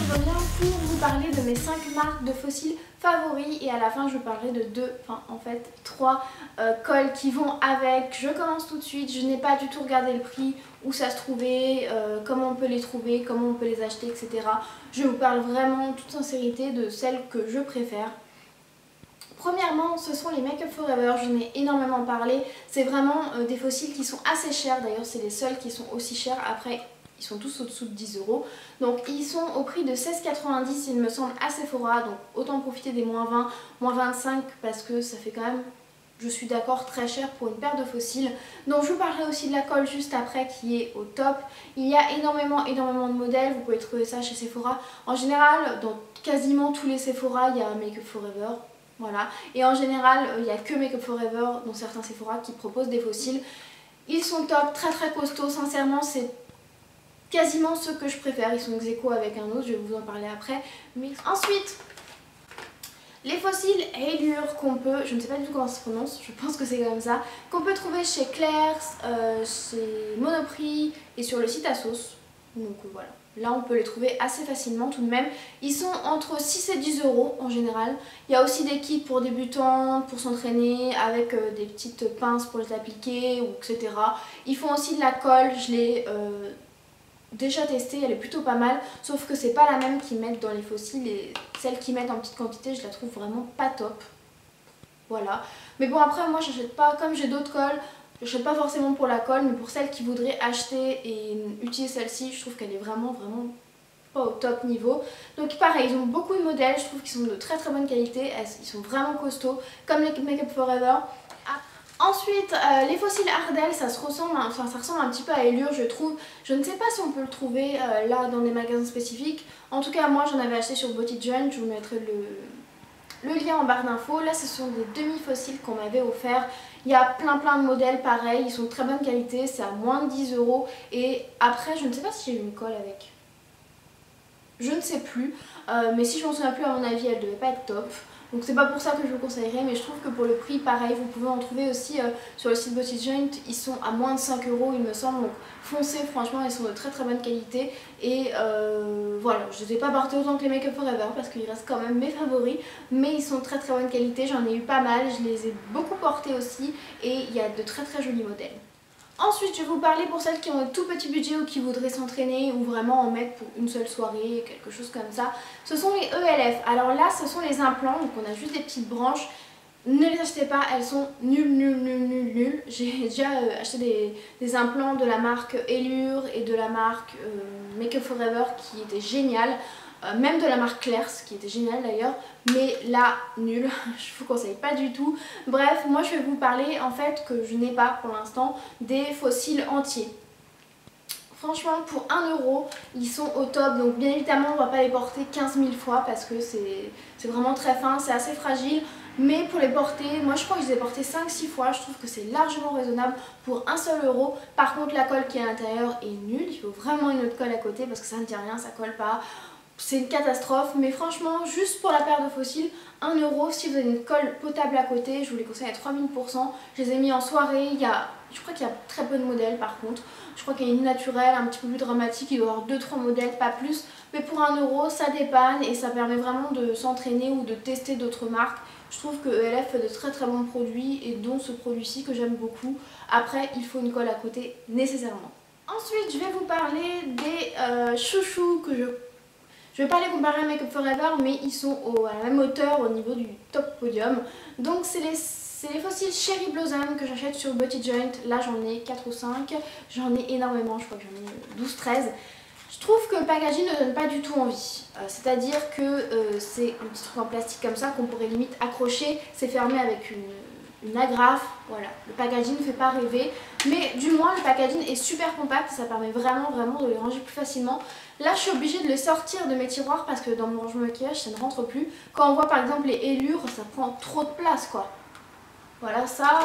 je reviens pour vous parler de mes 5 marques de fossiles favoris et à la fin je parlerai de 3 cols qui vont avec. Je commence tout de suite, je n'ai pas du tout regardé le prix, où ça se trouvait, comment on peut les trouver, comment on peut les acheter, etc. Je vous parle vraiment en toute sincérité de celles que je préfère. Premièrement, ce sont les Make Up For Ever, j'en ai énormément parlé. C'est vraiment des fossiles qui sont assez chers, d'ailleurs c'est les seuls qui sont aussi chers. Après, ils sont tous au-dessous de 10 €. Donc ils sont au prix de 16,90 il me semble à Sephora. Donc autant profiter des moins 20, moins 25 parce que ça fait quand même, je suis d'accord, très cher pour une paire de fossiles. Donc je vous parlerai aussi de la colle juste après qui est au top. Il y a énormément de modèles, vous pouvez trouver ça chez Sephora. En général, dans quasiment tous les Sephora, il y a Make Up For Ever. Voilà. Et en général, il n'y a que Make Up For Ever, dont certains Sephora, qui proposent des fossiles. Ils sont top, très costauds, sincèrement c'est quasiment ceux que je préfère, ils sont ex-aequo avec un autre, je vais vous en parler après. Mais ensuite, les fossiles Allure qu'on peut, je ne sais pas du tout comment ça se prononce, je pense que c'est comme ça, qu'on peut trouver chez Claire's, chez Monoprix et sur le site Asos. Donc voilà, là on peut les trouver assez facilement tout de même. Ils sont entre 6 et 10 € en général. Il y a aussi des kits pour débutants, pour s'entraîner, avec des petites pinces pour les appliquer, etc. Ils font aussi de la colle, je l'ai déjà testée, elle est plutôt pas mal, sauf que c'est pas la même qu'ils mettent dans les fossiles et celle qu'ils mettent en petite quantité, je la trouve vraiment pas top. Voilà. Mais bon, après, moi j'achète pas, comme j'ai d'autres colles, j'achète pas forcément pour la colle, mais pour celles qui voudraient acheter et utiliser celle-ci, je trouve qu'elle est vraiment pas au top niveau. Donc pareil, ils ont beaucoup de modèles, je trouve qu'ils sont de très bonne qualité, ils sont vraiment costauds, comme les Make Up For Ever. Ensuite, les fossiles Ardell, ça ressemble un petit peu à Allure, je trouve. Je ne sais pas si on peut le trouver là dans des magasins spécifiques. En tout cas, moi j'en avais acheté sur Body Joint, je vous mettrai le lien en barre d'infos. Là, ce sont des demi-fossiles qu'on m'avait offert. Il y a plein de modèles pareils, ils sont de très bonne qualité, c'est à moins de 10 €. Et après, je ne sais pas si j'ai eu une colle avec. Je ne sais plus, mais si je m'en souviens plus, à mon avis, elle devait pas être top. Donc c'est pas pour ça que je vous conseillerais, mais je trouve que pour le prix, pareil, vous pouvez en trouver aussi sur le site Body Joint. Ils sont à moins de 5 € il me semble, donc foncez, franchement, ils sont de très bonne qualité. Et voilà, je les ai pas portés autant que les Make Up For Ever parce qu'ils restent quand même mes favoris, mais ils sont de très bonne qualité, j'en ai eu pas mal, je les ai beaucoup portés aussi et il y a de très jolis modèles. Ensuite, je vais vous parler pour celles qui ont un tout petit budget ou qui voudraient s'entraîner ou vraiment en mettre pour une seule soirée, quelque chose comme ça. Ce sont les ELF. Alors là, ce sont les implants, donc on a juste des petites branches. Ne les achetez pas, elles sont nulles. J'ai déjà acheté des implants de la marque Allure et de la marque Make Up For Ever qui étaient géniales. Même de la marque Claire's qui était géniale d'ailleurs, mais là nul, je vous conseille pas du tout. Bref, moi je vais vous parler en fait que je n'ai pas pour l'instant des fossiles entiers. Franchement pour 1 €, ils sont au top, donc bien évidemment on va pas les porter 15 000 fois parce que c'est vraiment très fin, c'est assez fragile. Mais pour les porter, moi je crois que je les ai portés 5-6 fois, je trouve que c'est largement raisonnable pour un seul euro. Par contre la colle qui est à l'intérieur est nulle, il faut vraiment une autre colle à côté parce que ça ne dit rien, ça colle pas. C'est une catastrophe, mais franchement, juste pour la paire de fossiles, 1 €, si vous avez une colle potable à côté, je vous les conseille à 3000%. Je les ai mis en soirée, je crois qu'il y a très peu de modèles par contre. Je crois qu'il y a une naturelle, un petit peu plus dramatique, il doit y avoir 2-3 modèles, pas plus. Mais pour 1 € ça dépanne et ça permet vraiment de s'entraîner ou de tester d'autres marques. Je trouve que ELF fait de très bons produits et dont ce produit-ci que j'aime beaucoup. Après, il faut une colle à côté nécessairement. Ensuite, je vais vous parler des chouchous que je vais pas les comparer à Make Up For Ever, mais ils sont à la même hauteur au niveau du top podium. Donc c'est les fossiles Cherry Blossom que j'achète sur Body Joint. Là j'en ai 4 ou 5, j'en ai énormément, je crois que j'en ai 12-13. Je trouve que le packaging ne donne pas du tout envie. C'est-à-dire que c'est un petit truc en plastique comme ça qu'on pourrait limite accrocher. C'est fermé avec une agrafe, voilà. Le packaging ne fait pas rêver, mais du moins le packaging est super compact et ça permet vraiment de les ranger plus facilement. Là je suis obligée de les sortir de mes tiroirs parce que dans mon range maquillage ça ne rentre plus. Quand on voit par exemple les Allure, ça prend trop de place quoi. Voilà, ça,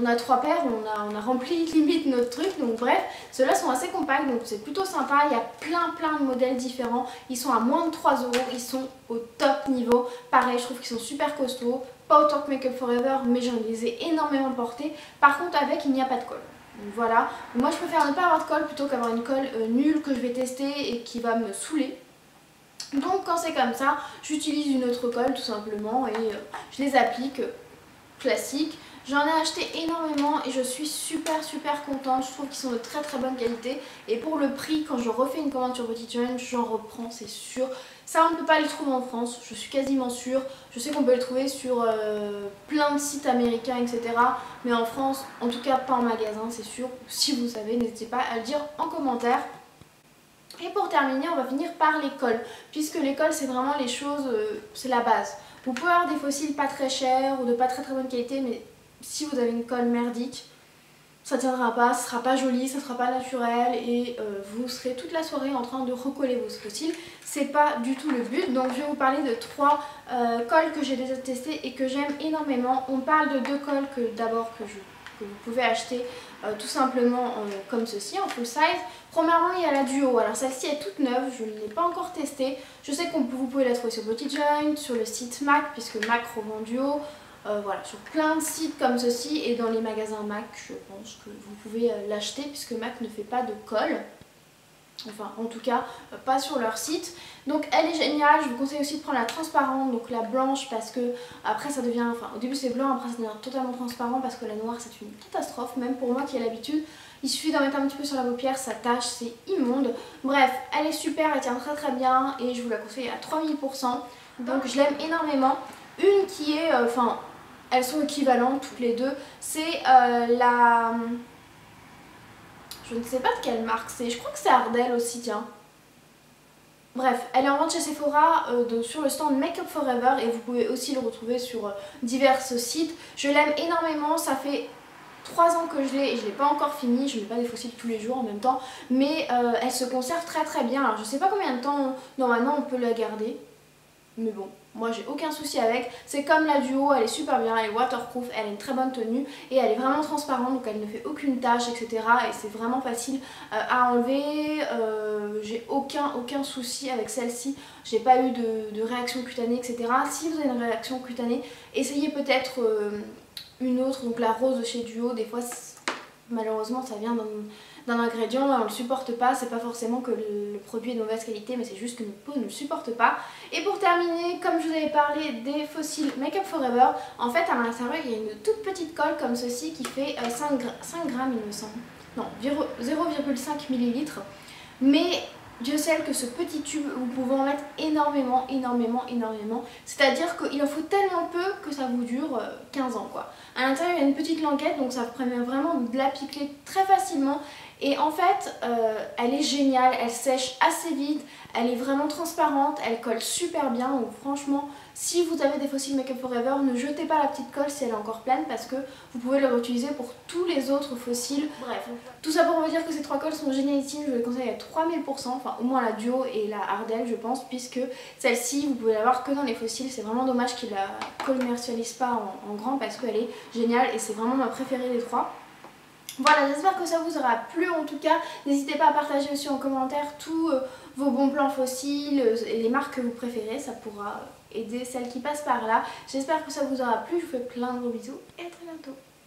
on a 3 paires, on a rempli limite notre truc, donc bref, ceux-là sont assez compacts, donc c'est plutôt sympa, il y a plein de modèles différents, ils sont à moins de 3 €, ils sont au top niveau, pareil, je trouve qu'ils sont super costauds, pas autant que Make Up For Ever, mais j'en les ai énormément portés, par contre avec, il n'y a pas de colle. Donc voilà, moi je préfère ne pas avoir de colle plutôt qu'avoir une colle nulle que je vais tester et qui va me saouler. Donc quand c'est comme ça, j'utilise une autre colle tout simplement et je les applique classique. J'en ai acheté énormément et je suis super contente. Je trouve qu'ils sont de très bonne qualité. Et pour le prix, quand je refais une commande sur Petit Joint, j'en reprends, c'est sûr. Ça, on ne peut pas les trouver en France, je suis quasiment sûre. Je sais qu'on peut les trouver sur plein de sites américains, etc. Mais en France, en tout cas pas en magasin, c'est sûr. Si vous savez, n'hésitez pas à le dire en commentaire. Et pour terminer, on va finir par les colles, puisque les colles c'est vraiment les choses, c'est la base. Vous pouvez avoir des fossiles pas très chers ou de pas très bonne qualité, mais si vous avez une colle merdique, ça tiendra pas, ce sera pas joli, ça sera pas naturel et vous serez toute la soirée en train de recoller vos fossiles. C'est pas du tout le but. Donc je vais vous parler de 3 colles que j'ai déjà testées et que j'aime énormément. On parle de 2 colles que vous pouvez acheter tout simplement comme ceci en full size. Premièrement, il y a la Duo. Alors celle-ci est toute neuve, je ne l'ai pas encore testée. Je sais que vous pouvez la trouver sur Petit Joint, sur le site MAC puisque MAC revend Duo. Voilà, sur plein de sites comme ceci et dans les magasins MAC, je pense que vous pouvez l'acheter puisque MAC ne fait pas de colle. Enfin, en tout cas, pas sur leur site. Donc elle est géniale. Je vous conseille aussi de prendre la transparente, donc la blanche, parce que après ça devient, enfin au début c'est blanc, après ça devient totalement transparent parce que la noire c'est une catastrophe, même pour moi qui ai l'habitude. Il suffit d'en mettre un petit peu sur la paupière, ça tâche, c'est immonde. Bref, elle est super, elle tient très bien et je vous la conseille à 3000%. Donc je l'aime énormément. Une qui est, enfin, elles sont équivalentes toutes les deux, c'est la... Je ne sais pas de quelle marque c'est, je crois que c'est Ardell aussi, tiens. Bref, elle est en vente chez Sephora sur le stand Make Up Forever et vous pouvez aussi le retrouver sur divers sites. Je l'aime énormément, ça fait 3 ans que je l'ai et je ne l'ai pas encore fini, je ne mets pas des fossiles tous les jours en même temps, mais elle se conserve très bien. Alors je ne sais pas combien de temps normalement on peut la garder, mais bon, moi j'ai aucun souci avec. C'est comme la Duo, elle est super bien, elle est waterproof, elle a une très bonne tenue et elle est vraiment transparente donc elle ne fait aucune tache, etc. Et c'est vraiment facile à enlever. J'ai aucun souci avec celle-ci, j'ai pas eu de réaction cutanée, etc. Si vous avez une réaction cutanée, essayez peut-être une autre, donc la rose de chez Duo. Des fois malheureusement ça vient d'un ingrédient, on ne le supporte pas, c'est pas forcément que le produit est de mauvaise qualité, mais c'est juste que notre peau ne le supporte pas. Et pour terminer, comme je vous avais parlé des fossiles Make Up Forever, en fait à l'intérieur il y a une toute petite colle comme ceci qui fait 5 grammes il me semble, non 0,5 millilitres, mais Dieu sait que ce petit tube, vous pouvez en mettre énormément, c'est-à-dire qu'il en faut tellement peu que ça vous dure 15 ans quoi. À l'intérieur il y a une petite languette, donc ça vous permet vraiment de l'appliquer très facilement. Et en fait, elle est géniale, elle sèche assez vite, elle est vraiment transparente, elle colle super bien. Donc franchement, si vous avez des fossiles Make Up Forever, ne jetez pas la petite colle si elle est encore pleine parce que vous pouvez le réutiliser pour tous les autres fossiles. Bref, tout ça pour vous dire que ces 3 colles sont génialissimes, je vous les conseille à 3000%, enfin au moins la Duo et la Ardell je pense, puisque celle-ci vous pouvez l'avoir que dans les fossiles. C'est vraiment dommage qu'ils la commercialisent pas en grand parce qu'elle est géniale et c'est vraiment ma préférée des 3. Voilà, j'espère que ça vous aura plu en tout cas. N'hésitez pas à partager aussi en commentaire tous vos bons plans fossiles et les marques que vous préférez. Ça pourra aider celles qui passent par là. J'espère que ça vous aura plu. Je vous fais plein de gros bisous et à très bientôt.